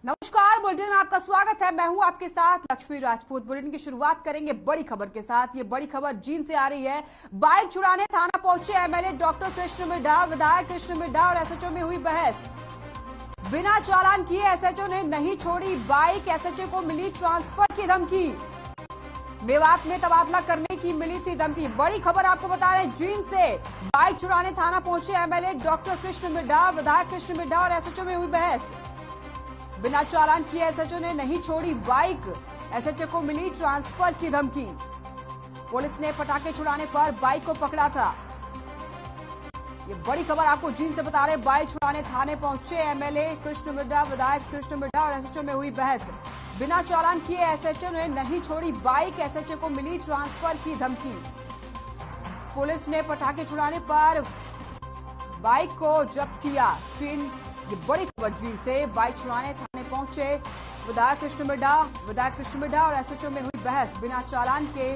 नमस्कार, बुलेटिन में आपका स्वागत है। मैं हूं आपके साथ लक्ष्मी राजपूत। बुलेटिन की शुरुआत करेंगे बड़ी खबर के साथ। ये बड़ी खबर जींद से आ रही है। बाइक छुड़ाने थाना पहुंचे एमएलए डॉक्टर कृष्ण मिड्ढा। विधायक कृष्ण मिड्ढा और एसएचओ में हुई बहस। बिना चालान किए एसएचओ ने नहीं छोड़ी बाइक। एसएचओ को मिली ट्रांसफर की धमकी। मेवात में तबादला करने की मिली थी धमकी। बड़ी खबर आपको बता रहे हैं जींद से। बाइक छुड़ाने थाना पहुंचे एमएलए डॉक्टर कृष्ण मिड्ढा। विधायक कृष्ण मिड्ढा और एसएचओ में हुई बहस। बिना चालान किए एसएचओ ने नहीं छोड़ी बाइक। एसएचओ को मिली ट्रांसफर की धमकी। पुलिस ने पटाखे छुड़ाने पर बाइक को पकड़ा था। ये बड़ी खबर आपको जींद से बता रहे। बाइक छुड़ाने थाने पहुंचे एमएलए कृष्ण मिड्ढा। विधायक कृष्ण मिड्ढा और एसएचओ में हुई बहस। बिना चालान किए एसएचओ ने नहीं छोड़ी बाइक। एसएचओ को मिली ट्रांसफर की धमकी। पुलिस ने पटाखे छुड़ाने पर बाइक को जब्त किया। ये बड़ी खबर जींद से। बाइक छुड़ाने थाने पहुंचे विधायक कृष्ण मिड्ढा और एसएचओ में हुई बहस। बिना चालान के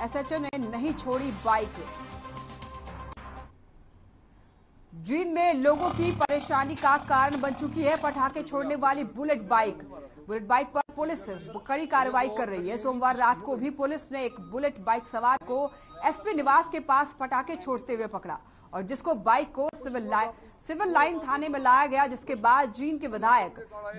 एसएचओ ने नहीं छोड़ी बाइक। जींद में लोगों की परेशानी का कारण बन चुकी है पटाखे छोड़ने वाली बुलेट बाइक। बुलेट बाइक पर पुलिस कड़ी कार्रवाई कर रही है। सोमवार रात को भी पुलिस ने एक बुलेट बाइक सवार को एसपी निवास के पास पटाखे छोड़ते हुए पकड़ा और जिसको बाइक को सिविल लाइन थाने में लाया गया। जिसके बाद जींद के विधायक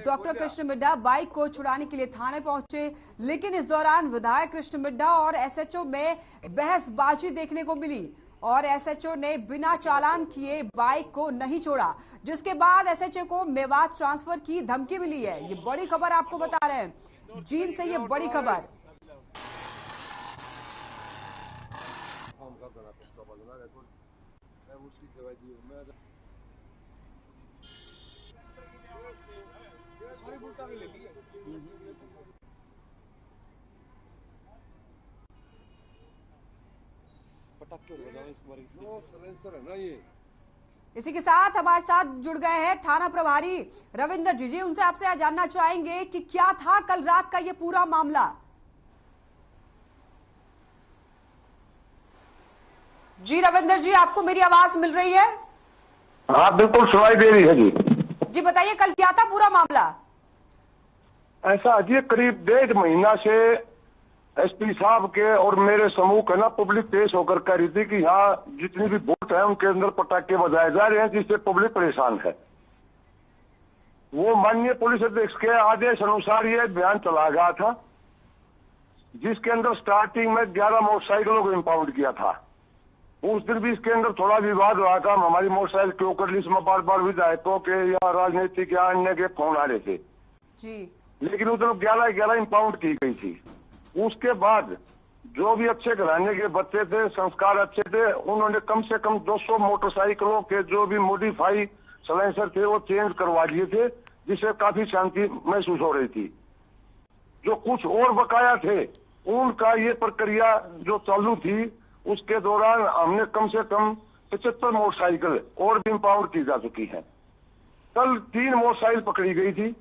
डॉक्टर कृष्ण मिड्ढा बाइक को छुड़ाने के लिए थाने पहुंचे, लेकिन इस दौरान विधायक कृष्ण मिड्ढा और एसएचओ में बहसबाजी देखने को मिली और एसएचओ ने बिना चालान किए बाइक को नहीं छोड़ा। जिसके बाद एसएचओ को मेवात ट्रांसफर की धमकी मिली है। ये बड़ी खबर आपको बता रहे हैं जींद से। ये बड़ी खबर इसी के साथ हमारे साथ जुड़ गए हैं थाना प्रभारी रविंदर जी। उनसे आपसे आज जानना चाहेंगे कि क्या था कल रात का ये पूरा मामला। जी रविंदर जी, आपको मेरी आवाज मिल रही है? हाँ बिल्कुल सुनाई दे रही है जी। जी बताइए, कल क्या था पूरा मामला? ऐसा जी, करीब 1.5 महीना से एसपी साहब के और मेरे समूह का ना पब्लिक पेश होकर कह रही थी कि यहाँ जितनी भी वोट है उनके अंदर पटाखे बजाए जा रहे हैं जिससे पब्लिक परेशान है। वो माननीय पुलिस अधीक्षक के आदेश अनुसार ये अभियान चला गया था, जिसके अंदर स्टार्टिंग में 11 मोटरसाइकिलों को इम्पाउंड किया था। उस दिन भी इसके अंदर थोड़ा विवाद हुआ था। हमारी मोटरसाइकिल क्यों कर ली, इसमें बार बार विधायकों के या राजनीतिक या अन्य के फोन आ रहे थे जी। लेकिन उधर 11 इम्पाउंड की गई थी। उसके बाद जो भी अच्छे घराने के बच्चे थे, संस्कार अच्छे थे, उन्होंने कम से कम 200 मोटरसाइकिलों के जो भी मॉडिफाई सलेंसर थे वो चेंज करवा लिए थे, जिससे काफी शांति महसूस हो रही थी। जो कुछ और बकाया थे उनका ये प्रक्रिया जो चालू थी, उसके दौरान हमने कम से कम 75 मोटरसाइकिल और भी इम्पाउंड की जा चुकी है। कल 3 मोटरसाइकिल पकड़ी गई थी।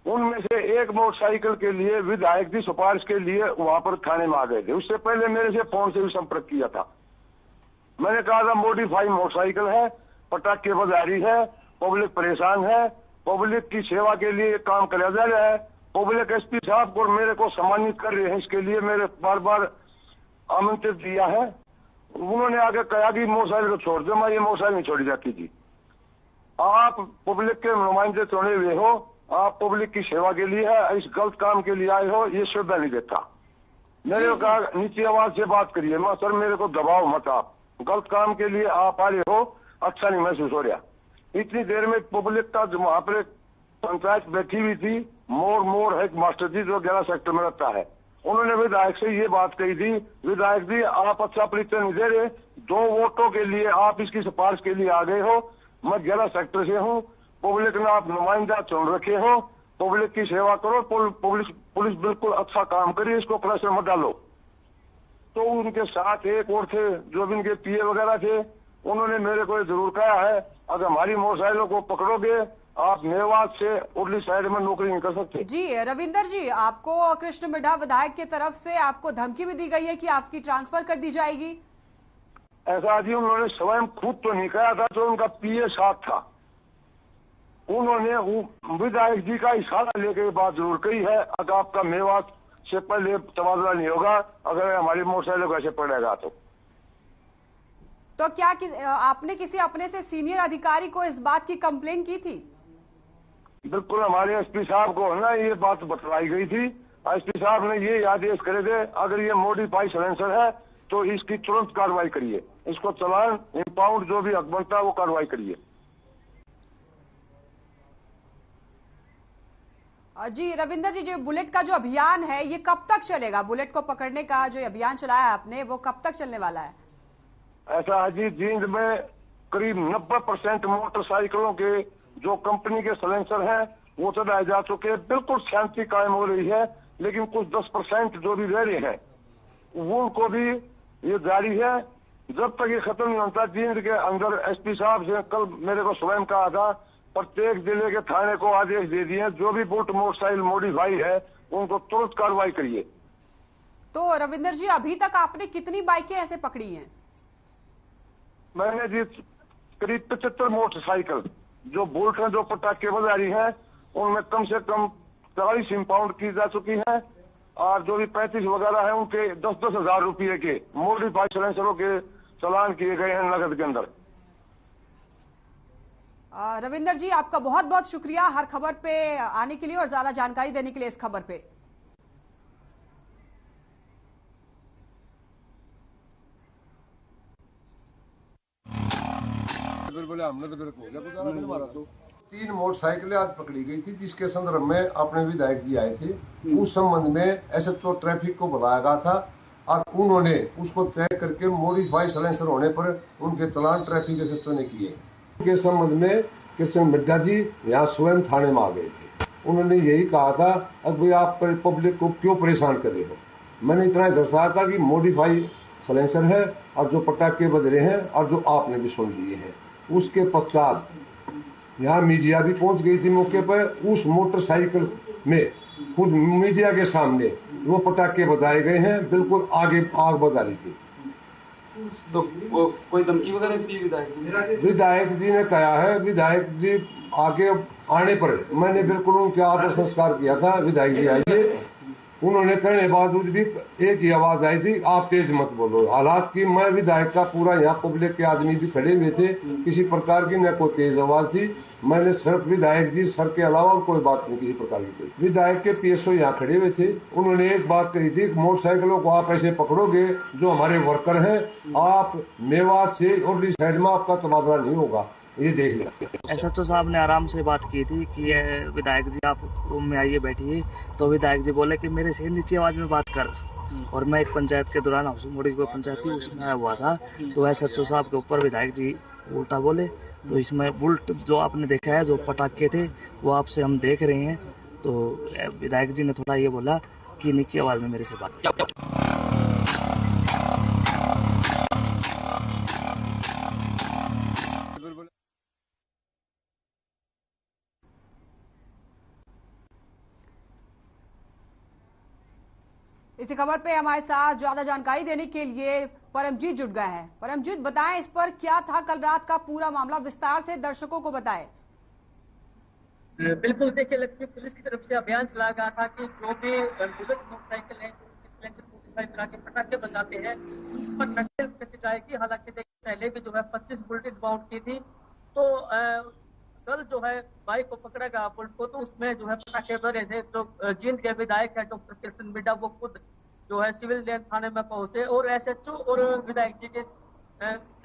उनमें से एक मोटरसाइकिल के लिए विधायक की सिफारिश के लिए वहां पर थाने में आ गए थे। उससे पहले मेरे से फोन से भी संपर्क किया था। मैंने कहा था मॉडिफाई मोटरसाइकिल है, पटाखे बजा रही है, पब्लिक परेशान है, पब्लिक की सेवा के लिए काम किया जा रहा है। पब्लिक एसपी साहब को मेरे को सम्मानित कर रहे हैं, इसके लिए मेरे बार बार आमंत्रित दिया है। उन्होंने आगे कहा कि मोटरसाइकिल को छोड़ दो। मैं ये मोटरसाइकिल नहीं छोड़ी जाती थी। आप पब्लिक के नुमाइंदे चुने हुए हो, आप पब्लिक की सेवा के लिए है, इस गलत काम के लिए आए हो, ये सुविधा नहीं देता। मेरे को कहा नीचे आवाज से बात करिए। मैं सर मेरे को दबाओ मत, आप गलत काम के लिए आप आ रहे हो, अच्छा नहीं महसूस हो रहा। इतनी देर में पब्लिक का जो वहां पर पंचायत बैठी हुई थी, मोर है मास्टर जी जो 11 सेक्टर में रहता है, उन्होंने विधायक से ये बात कही थी, विधायक जी आप अच्छा परिचय नहीं दे रहे, 2 वोटों के लिए आप इसकी सिफारिश के लिए आ गए हो। मैं 11 सेक्टर से हूँ, पब्लिक ने आप नुमाइंदा चुन रखे हो, पब्लिक की सेवा करो, पुलिस बिल्कुल अच्छा काम करिए, इसको प्रेशर मत डालो। तो उनके साथ एक और थे जो भी इनके पीए वगैरह थे, उन्होंने मेरे को जरूर कहा है अगर हमारी मोटरसाइकिलों को पकड़ोगे आप मेवात से उर्ली साइड में नौकरी नहीं कर सकते। जी रविंदर जी, आपको कृष्ण मिड्ढा विधायक की तरफ से आपको धमकी भी दी गई है कि आपकी ट्रांसफर कर दी जाएगी? ऐसा जी उन्होंने स्वयं खुद तो नहीं कहा था, जो उनका पीए साथ था उन्होंने विधायक जी का इशारा लेके ये बात जरूर कही है, अगर आपका मेवात से पहले तबादला नहीं होगा, अगर हमारी मोटरसाइकिल कैसे पड़ेगा तो क्या आपने किसी अपने से सीनियर अधिकारी को इस बात की कंप्लेन की थी? बिल्कुल, हमारे एसपी साहब को है ना ये बात बतलाई गई थी। एसपी साहब ने ये आदेश करे थे, अगर ये मॉडिफाई साइलेंसर है तो इसकी तुरंत कार्रवाई करिए, इसको चालान इम्पाउंड जो भी हक बनता है वो कार्रवाई करिए। जी रविंदर जी, जो बुलेट का जो अभियान है ये कब तक चलेगा? बुलेट को पकड़ने का जो अभियान चलाया आपने वो कब तक चलने वाला है? ऐसा है जी, जींद में करीब 90% मोटरसाइकिलों के जो कंपनी के साइलेंसर हैं वो चलाए जा चुके हैं, बिल्कुल शांति कायम हो रही है। लेकिन कुछ 10% जो भी रह रहे हैं उनको भी ये जारी है। जब तक ये खत्म नहीं होता, जींद के अंदर एसपी साहब से कल मेरे को स्वयं कहा था, प्रत्येक जिले के थाने को आदेश दे दिए, जो भी बुलेट मोटरसाइकिल मॉडिफाई है उनको तुरंत कार्रवाई करिए। तो रविंदर जी, अभी तक आपने कितनी बाइकें ऐसे पकड़ी हैं? मैंने जी करीब 75 मोटरसाइकिल जो बुलेट हैं, जो पटाखे बजा रही हैं, उनमें कम से कम 40 इम्पाउंड की जा चुकी है, और जो भी 35 वगैरह है उनके 10-10 हजार रुपये के मॉडिफाइड साइलेंसरों के चालान किए गए हैं नगद के अंदर। रविंदर जी, आपका बहुत बहुत शुक्रिया हर खबर पे आने के लिए और ज्यादा जानकारी देने के लिए इस खबर पे। बोले हमने तो बिल्कुल हो गया गुजारा नहीं हमारा। तो 3 मोटरसाइकिलें आज पकड़ी गई थी, जिसके संदर्भ में अपने विधायक जी आए थे। उस संबंध में एसएचओ ट्रैफिक को बुलाया गया था और उन्होंने उसको चेक करके मॉडिफाई साइलेंसर होने पर उनके चालान ट्रैफिक एसएचओ ने किए। के संबंध में कृष्ण मिड्डा जी यहाँ स्वयं थाने में आ गए थे। उन्होंने यही कहा था, अब भाई आप पब्लिक को क्यों परेशान कर रहे हो। मैंने इतना दर्शाया था कि मॉडिफाई साइलेंसर है और जो पटाखे बज रहे हैं और जो आपने भी सुन लिए हैं। उसके पश्चात यहाँ मीडिया भी पहुंच गई थी मौके पर। उस मोटरसाइकिल में खुद मीडिया के सामने वो पटाखे बजाए गए हैं, बिल्कुल आगे आग बजा रही थी। तो कोई धमकी वगैरह दी विधायक जी ने कहा है, विधायक जी आगे आने पर मैंने बिल्कुल उनके आदर संस्कार किया था। विधायक जी आइए, उन्होंने कहने बावजूद भी एक ही आवाज आई थी, आप तेज मत बोलो। हालात की मैं विधायक का पूरा यहाँ पब्लिक के आदमी भी खड़े हुए थे, किसी प्रकार की न कोई तेज आवाज थी। मैंने सिर्फ विधायक जी सर के अलावा और कोई बात नहीं किसी प्रकार की। विधायक के पीएसओ यहाँ खड़े हुए थे, उन्होंने एक बात कही थी, मोटरसाइकिलों को आप ऐसे पकड़ोगे जो हमारे वर्कर हैं, आप मेवात से और साइड में आपका तबादला नहीं होगा, ये देख लें। एसएचओ साहब ने आराम से बात की थी कि विधायक जी आप रूम में आइए बैठिए। तो विधायक जी बोले कि मेरे से नीचे आवाज में बात कर। और मैं एक पंचायत के दौरान हाउसिंग कोई पंचायत थी उसमें आया हुआ था, तो एसएचओ साहब के ऊपर विधायक जी उल्टा बोले। तो इसमें बुलेट जो आपने देखा है, जो पटाखे थे वो आपसे हम देख रहे हैं। तो विधायक जी ने थोड़ा ये बोला कि नीचे आवाज में मेरे से बात कर। इसी खबर पे हमारे साथ ज्यादा जानकारी देने के लिए परमजीत जुट गए हैं। परमजीत, बताएं इस पर क्या था कल रात का पूरा मामला, विस्तार से दर्शकों को बताएं। बिल्कुल, देखिए लक्ष्मी, पुलिस की तरफ से अभियान चलाया गया था कि जो भी बुलेट मोटरसाइकिल है, जो पटाखे बजाते हैं, उन पर नकेल कसी जाएगी। हालांकि देखिए पहले भी जो है 25 बुलेट इनबाउंड की थी। तो कल जो है बाइक को पकड़ा गया बुलेट को, तो उसमें जो है पटाखे भरे थे। तो जींद के विधायक है डॉक्टर कृष्ण मिड्डा, वो खुद जो है सिविल लाइन थाने में पहुंचे और एसएचओ और विधायक जी के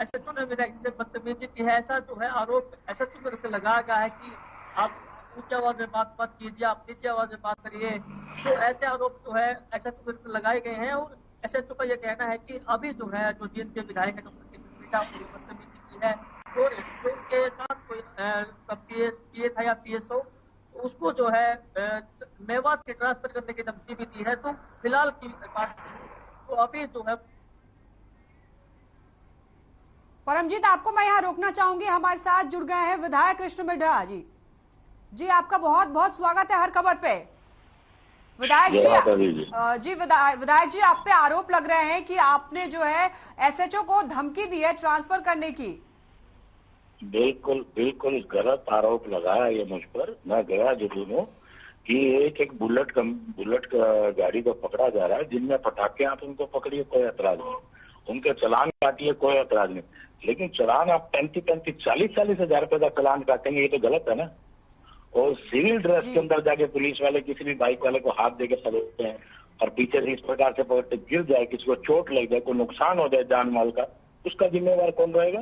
एसएचओ ने विधायक से बदतमीजी की है, ऐसा जो है आरोप एसएचओ की तरफ से लगाया गया है कि आप ऊंची आवाज में बात मत कीजिए, आप नीचे आवाज में बात करिए। तो ऐसे आरोप जो है एसएचओ की तरफ से लगाए गए हैं। और एसएचओ का यह कहना है कि अभी जो है जो जींद के विधायक है डॉक्टर कृष्ण मिड्डा, बदतमीजी की है और जो उनके साथ कोई पीए था या पीएसओ, उसको जो है मेवात के ट्रांसफर करने की धमकी भी दी है। तो फिलहाल की बात तो अभी जो है। परमजीत, आपको मैं यहाँ रोकना चाहूंगी, हमारे साथ जुड़ गए हैं विधायक कृष्ण मिड्डा जी। जी आपका बहुत बहुत स्वागत है हर खबर पे। विधायक जी, विधायक जी आप पे आरोप लग रहे हैं कि आपने जो है एसएचओ को धमकी दी है ट्रांसफर करने की। बिल्कुल बिल्कुल गलत आरोप लगाया ये मुझ पर। मैं गया जरूर हूँ कि एक बुलेट गाड़ी को पकड़ा जा रहा है, जिनमें पटाखे आप उनको पकड़िए, कोई ऐतराज नहीं, उनके चालान काटिए, कोई ऐतराज नहीं, लेकिन चालान आप 35-40 हजार रुपए का चालान काटेंगे, ये तो गलत है ना। और सिविल ड्रेस के अंदर जाके पुलिस वाले किसी भी बाइक वाले को हाथ देके पकड़ते हैं और पीछे से इस प्रकार से पकड़ते, गिर जाए, किसी को चोट लग जाए, कोई नुकसान हो जाए जान माल का, उसका जिम्मेवार कौन रहेगा?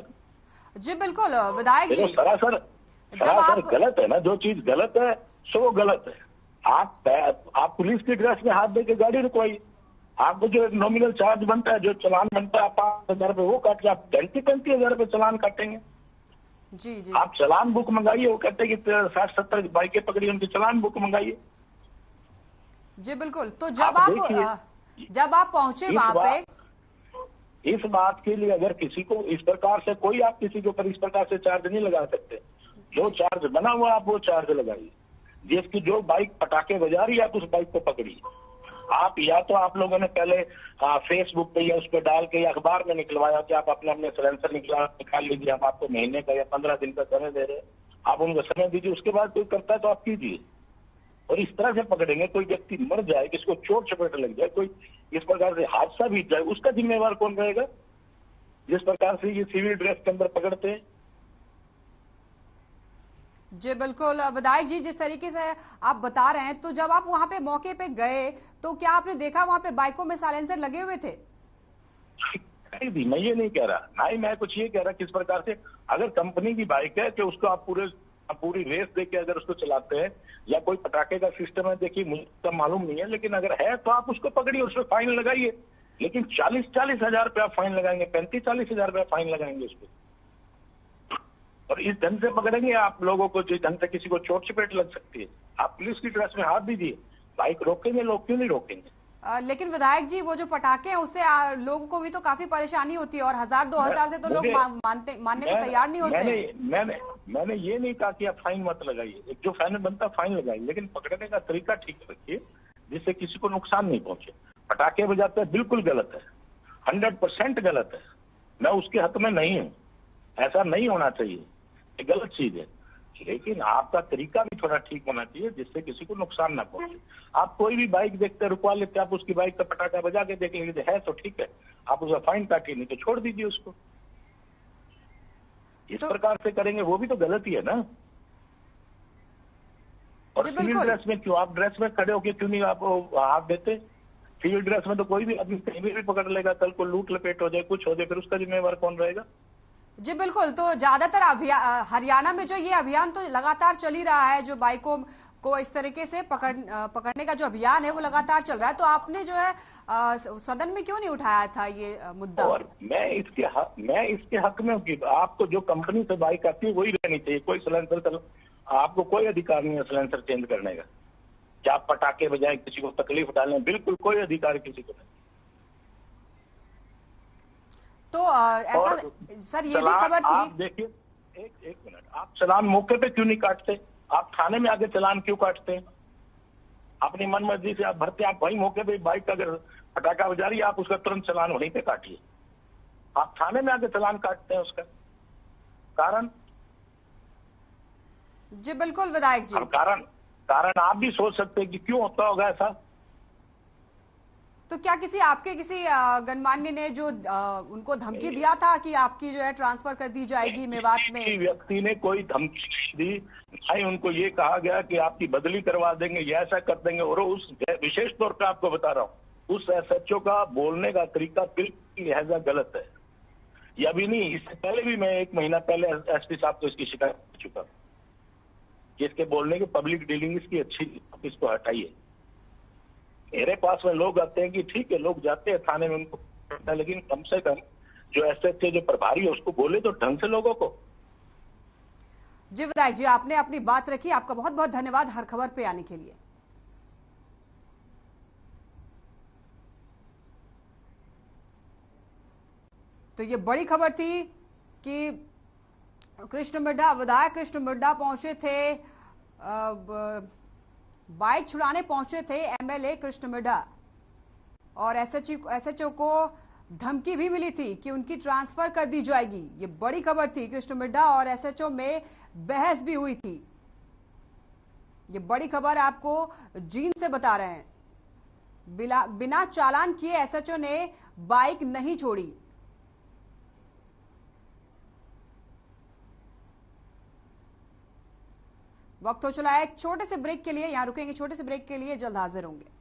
जी बिल्कुल विधायक जी, सरासर गलत है ना। जो चीज गलत है सो वो गलत है। आप पुलिस की ड्रेस में हाथ देके गाड़ी रुकवाइए, आपको जो नॉमिनल चार्ज बनता है, जो चालान बनता है, आप 5,000 रुपए वो काटिए, आप 35-35 हजार रुपए चालान काटेंगे। जी जी, आप चालान बुक मंगाइए, वो कहते हैं कि 60-70 बाइकें पकड़ी, उनकी चालान बुक मंगाइए। जी बिल्कुल। तो जब आप पहुंचे वहां पे, इस बात के लिए अगर किसी को इस प्रकार से कोई, आप किसी के ऊपर इस प्रकार से चार्ज नहीं लगा सकते। जो चार्ज बना हुआ आप वो चार्ज लगाइए। जिसकी जो बाइक पटाखे बजा रही है आप उस बाइक को पकड़िए। आप या तो आप लोगों ने पहले फेसबुक पे या उस पर डाल के या अखबार में निकलवाया कि आप अपने सिलेंसर निकाल लीजिए, हम आपको महीने का या 15 दिन का समय दे रहे हैं, आप उनको समय दीजिए, उसके बाद कोई करता है तो आप कीजिए। और इस तरह से पकड़ेंगे, कोई व्यक्ति मर जाए, किसी को चोट चपेट लग जाए, कोई इस प्रकार से हादसा बीत जाए, उसका जिम्मेवार कौन रहेगा? जिस प्रकार से ये सिविल ड्रेस के अंदर पकड़ते हैं। जी बिल्कुल विधायक जी, जिस तरीके से आप बता रहे हैं, तो जब आप वहां पे मौके पे गए तो क्या आपने देखा वहां पे बाइकों में साइलेंसर लगे हुए थे? नहीं, मैं ये नहीं कह रहा, ना ही मैं कुछ ये कह रहा किस प्रकार से। अगर कंपनी की बाइक है कि उसको आप पूरी रेस देके अगर उसको चलाते हैं, या कोई पटाखे का सिस्टम है, देखिए मुझे तो मालूम नहीं है, लेकिन अगर है तो आप उसको पकड़िए, उस पर फाइन लगाइए। लेकिन 40-40 हजार रुपया फाइन लगाएंगे, 35-40 हजार रुपया फाइन लगाएंगे उस पर, और इस ढंग से पकड़ेंगे आप लोगों को, जिस ढंग से किसी को चोट चपेट लग सकती है। आप पुलिस की ड्रेस में हाथ दीजिए, बाइक रोकेंगे लोग, क्यों नहीं रोकेंगे? लेकिन विधायक जी, वो जो पटाखे हैं उससे लोगों को भी तो काफी परेशानी होती है, और 1000-2000 से तो लोग मानने को तैयार नहीं होते। मैंने ये नहीं कहा कि आप फाइन मत लगाइए, एक जो फाइन बनता है फाइन लगाइए, लेकिन पकड़ने का तरीका ठीक रखिए जिससे किसी को नुकसान नहीं पहुंचे। पटाखे बजाते हैं, बिल्कुल गलत है, 100% गलत है। मैं उसके हक में नहीं हूँ, ऐसा नहीं होना चाहिए, ये गलत चीज है, लेकिन आपका तरीका भी थोड़ा ठीक होना चाहिए जिससे किसी को नुकसान ना पहुंचे। आप कोई भी बाइक देखते रुकवा लेते, आप उसकी बाइक का पटाखा बजा के देख लीजिए, है तो ठीक है, आप उसका फाइन काटिए, नहीं तो छोड़ दीजिए उसको। इस प्रकार से करेंगे वो भी तो गलत ही है ना। और सिविल ड्रेस में क्यों, आप ड्रेस में खड़े होके क्यों नहीं आप हाथ देते? सिविल ड्रेस में तो कोई भी आदमी कहीं भी पकड़ लेगा, कल को लूट लपेट हो जाए, कुछ हो जाए, फिर उसका जिम्मेवार कौन रहेगा? जी बिल्कुल। तो ज्यादातर हरियाणा में जो ये अभियान तो लगातार चल ही रहा है, जो बाइकों को इस तरीके से पकड़ने का जो अभियान है वो लगातार चल रहा है, तो आपने जो है सदन में क्यों नहीं उठाया था ये मुद्दा? और मैं इसके हक में हूँ कि आपको जो कंपनी से बाइक आती है वही रहनी चाहिए, कोई सिलेंसर, आपको कोई अधिकार नहीं है सिलेंसर चेंज करने का, क्या आप पटाखे बजाएं, किसी को तकलीफ डालें, बिल्कुल कोई अधिकार किसी को नहीं। तो ऐसा सर ये भी खबर थी, आप देखिए, एक मिनट, आप चालान मौके पे क्यों नहीं काटते? आप थाने में आके चालान क्यों काटते हैं? अपनी मन मर्जी से आप भरते, आप वही मौके पे बाइक का अगर पटाखा बजा रही है आप उसका तुरंत चालान वहीं पे काटिए। आप थाने में आके चालान काटते हैं, उसका कारण? जी बिल्कुल विधायक जी, कारण आप भी सोच सकते हैं कि क्यों होता होगा ऐसा। तो क्या किसी गणमान्य ने जो उनको धमकी दिया था कि आपकी जो है ट्रांसफर कर दी जाएगी मेवात में? किसी व्यक्ति ने कोई धमकी नहीं दी, नहीं उनको ये कहा गया कि आपकी बदली करवा देंगे, ये ऐसा कर देंगे। और उस विशेष तौर पे आपको बता रहा हूँ, उस एसएचओ का बोलने का तरीका बिल्कुल लिहाजा गलत है। ये अभी नहीं, इससे पहले भी मैं 1 महीना पहले एसपी साहब को इसकी शिकायत कर चुका कि इसके बोलने की पब्लिक डीलिंग इसकी अच्छी, इसको हटाइए। मेरे पास में लोग आते हैं कि ठीक है, लोग जाते हैं थाने में, उनको पता, लेकिन कम से कम जो एसएचओ जो प्रभारी है उसको बोले तो ढंग से लोगों को। जी विधायक जी, आपने अपनी बात रखी, आपका बहुत बहुत धन्यवाद हर खबर पे आने के लिए। तो ये बड़ी खबर थी कि विधायक कृष्ण मिड्ढा पहुंचे थे, बाइक छुड़ाने पहुंचे थे एमएलए कृष्ण मिड्ढा, और एसएचओ को धमकी भी मिली थी कि उनकी ट्रांसफर कर दी जाएगी। ये बड़ी खबर थी। कृष्ण मिड्ढा और एसएचओ में बहस भी हुई थी। ये बड़ी खबर आपको जींद से बता रहे हैं। बिना चालान किए एसएचओ ने बाइक नहीं छोड़ी। वक्त हो चला है एक छोटे से ब्रेक के लिए। यहां रुकेंगे छोटे से ब्रेक के लिए, जल्द हाजिर होंगे।